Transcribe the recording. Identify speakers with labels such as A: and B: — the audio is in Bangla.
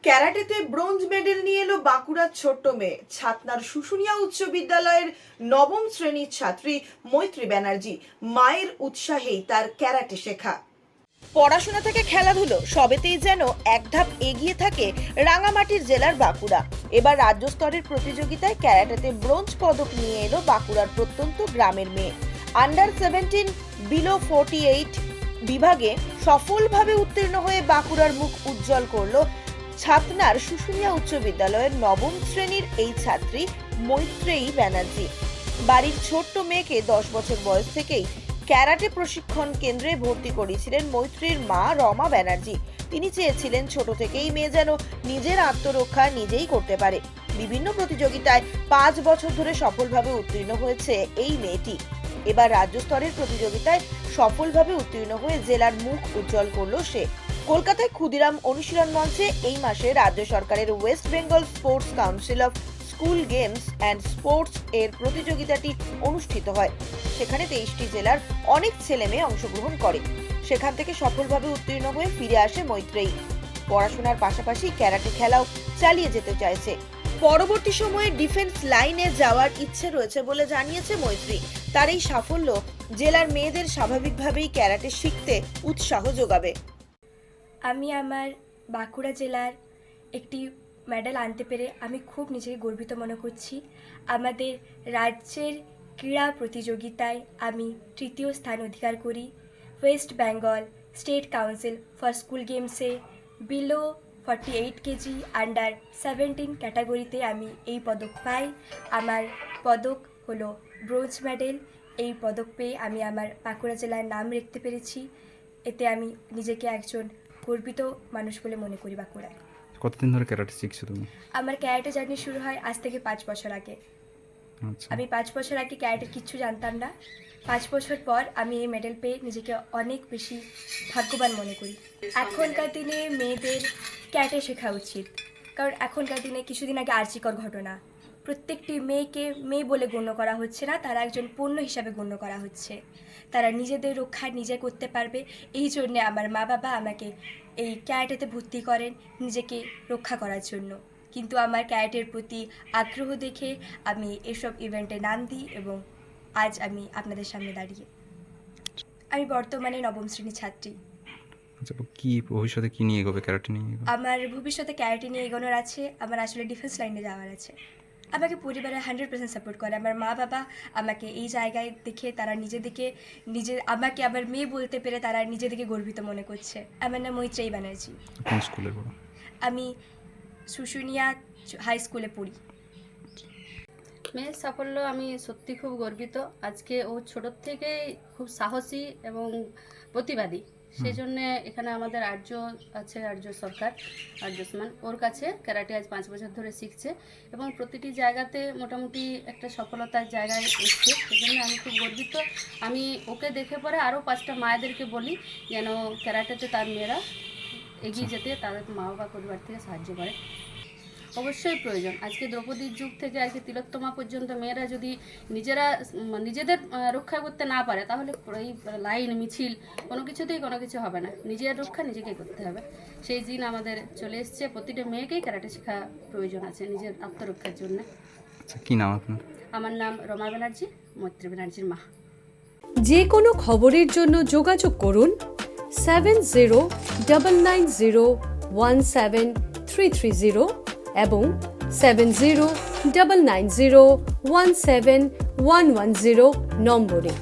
A: ক্যারাটেতে ব্রোঞ্জ মেডেল নিয়ে এলো বাঁকুড়ার ছোট্ট মেয়ে। ছাতনার শুশুনিয়া উচ্চ বিদ্যালয়ের নবম শ্রেণীর ছাত্রী মৈত্রী ব্যানার্জি। মায়ের উৎসাহেই তার ক্যারাটে শেখা। পড়াশোনা থেকে খেলাধুলো সবেতেই যেন এক ধাপ এগিয়ে থাকে রাঙামাটির জেলার বাঁকুড়া। এবার রাজ্য স্তরের প্রতিযোগিতায় ক্যারাটেতে ব্রোঞ্জ পদক নিয়ে এলো বাঁকুড়ার প্রত্যন্ত গ্রামের মেয়ে। আন্ডার 17 বিলো 48 বিভাগে সফলভাবে উত্তীর্ণ হয়ে বাঁকুড়ার মুখ উজ্জ্বল করলো ছাতনার শুশুনিয়া উচ্চ বিদ্যালয়ের নবম শ্রেণীর এই ছাত্রী মৈত্রেয়ী ব্যানার্জি। বাড়ির ছোট্ট মেয়েকে 10 বছর বয়স থেকেই ক্যারাটে প্রশিক্ষণ কেন্দ্রে ভর্তি করিয়েছিলেন মৈত্রীর মা রমা ব্যানার্জি। তিনি চেয়েছিলেন ছোট থেকেই মেয়ে যেন নিজের আত্মরক্ষা নিজেই করতে পারে। বিভিন্ন প্রতিযোগিতায় 5 বছর ধরে সফলভাবে উত্তীর্ণ হয়েছে এই মেয়েটি। এবার রাজ্য স্তরের প্রতিযোগিতায় সফলভাবে উত্তীর্ণ হয়ে জেলার মুখ উজ্জ্বল করলো সে। কলকাতায় ক্ষুদিরাম অনুশীলন মঞ্চে এই মাসে রাজ্য সরকারের West Bengal sports council of school games and sports এর প্রতিযোগিতাটি অনুষ্ঠিত হয়। সেখানে 23টি জেলার অনেক ছেলে মেয়ে অংশগ্রহণ করে। সেখান থেকে সফলভাবে উত্তীর্ণ হয়ে ফিরে আসে মৈত্রেয়ী। পড়াশোনার পাশাপাশি ক্যারাটে খেলাও চালিয়ে যেতে চাইছে। পরবর্তী সময়ে ডিফেন্স লাইনে যাওয়ার ইচ্ছে রয়েছে বলে জানিয়েছে মৈত্রী। তার এই সাফল্য জেলার মেয়েদের স্বাভাবিকভাবেই ক্যারাটে শিখতে উৎসাহ যোগাবে।
B: আমি আমার বাঁকুড়া জেলার একটি মেডেল আনতে পেরে আমি খুব নিজেকে গর্বিত মনে করছি। আমাদের রাজ্যের ক্রীড়া প্রতিযোগিতায় আমি 3য় স্থান অধিকার করি। West Bengal state council for school গেমসে বিলো 48 কেজি আন্ডার 17 ক্যাটাগরিতে আমি এই পদক পাই। আমার পদক হলো ব্রোঞ্জ মেডেল। এই পদক পেয়ে আমি আমার বাঁকুড়া জেলার নাম রাখতে পেরেছি। এতে আমি নিজেকে একজন গর্বিত মানুষ বলে মনে করি বাঁকুড়ায়।
C: কতদিন ধরে ক্যারাটে শিখছো তুমি?
B: আমার ক্যারাটে জার্নি শুরু হয় আজ থেকে 5 বছর আগে।
C: আচ্ছা,
B: আমি 5 বছর আগে ক্যারাটে কিচ্ছু জানতাম না। 5 বছর পর আমি এই মেডেল পেয়ে নিজেকে অনেক বেশি ভাগ্যবান মনে করি। এখনকার দিনে মেয়েদের ক্যারাটে শেখা উচিত, কারণ এখনকার দিনে কিছুদিন আগে আর্চিকর ঘটনা, প্রত্যেকটি মেয়েকে মেয়ে বলে গণ্য করা হচ্ছে না, তারা একজন পণ্য হিসাবে গণ্য করা হচ্ছে। তারা নিজেদের রক্ষা নিজে করতে পারবে, এই জন্যে আমার মা বাবা আমাকে এই ক্যারাটেতে ভর্তি করেন নিজেকে রক্ষা করার জন্য। কিন্তু আমার ক্যারাটের প্রতি আগ্রহ দেখে আমি এসব ইভেন্টে নাম দিই এবং আজ আমি আপনাদের সামনে দাঁড়িয়ে। আমি বর্তমানে নবম শ্রেণীর ছাত্রী।
C: আচ্ছা, কি ভবিষ্যতে কি নিয়ে এগোবে ক্যারাটে নিয়ে?
B: আমার ভবিষ্যতে ক্যারাটে নিয়ে এগোনোর আছে। আমার আসলে ডিফেন্স লাইনে যাওয়ার আছে। আমাকে পরিবারে 100% সাপোর্ট করে। আমার মা বাবা আমাকে এই জায়গায় দেখে তারা আমাকে আবার মেয়ে বলতে পেরে তারা নিজেদেরকে গর্বিত মনে করছে। আমার নাম মৈত্রেয়ী ব্যানার্জি।
C: কোন স্কুলে পড়ো?
B: আমি শুশুনিয়া হাই স্কুলে পড়ি।
D: মেয়ের সাফল্য আমি সত্যি খুব গর্বিত। আজকে ও ছোটোর থেকেই খুব সাহসী এবং প্রতিবাদী। সেই জন্যে এখানে আমাদের আর্য আছে, আর্য সরকার, আর্যসমান, ওর কাছে ক্যারাটে আজ 5 বছর ধরে শিখছে এবং প্রতিটি জায়গাতে মোটামুটি একটা সফলতার জায়গায় এসছে। সেই জন্য আমি খুব গর্বিত। আমি ওকে দেখে পরে আরও 5টা মায়েদেরকে বলি যেন ক্যারাটেতে তার মেয়েরা এগিয়ে যেতে তাদের মা বাবা পরিবার থেকে সাহায্য করে। অবশ্যই প্রয়োজন। আজকে দ্রৌপদীর যুগ থেকে আজকে তিলোত্তমা পর্যন্ত মেয়েরা যদি নিজেদের রক্ষা করতে না পারে, তাহলে এই লাইন মিছিল কোনো কিছুতেই কোনো কিছু হবে না। নিজের রক্ষা নিজেকেই করতে হবে। সেই দিন আমাদের চলে এসছে। প্রতিটা মেয়েকেই ক্যারাটে শেখা প্রয়োজন আছে নিজের আত্মরক্ষার জন্য।
C: আচ্ছা, কি নাম আপনার?
D: আমার নাম রমা ব্যানার্জি, মৈত্রী ব্যানার্জির মা।
E: যে কোনো খবরের জন্য যোগাযোগ করুন 7099017330 এবং 7099017110 নম্বরে।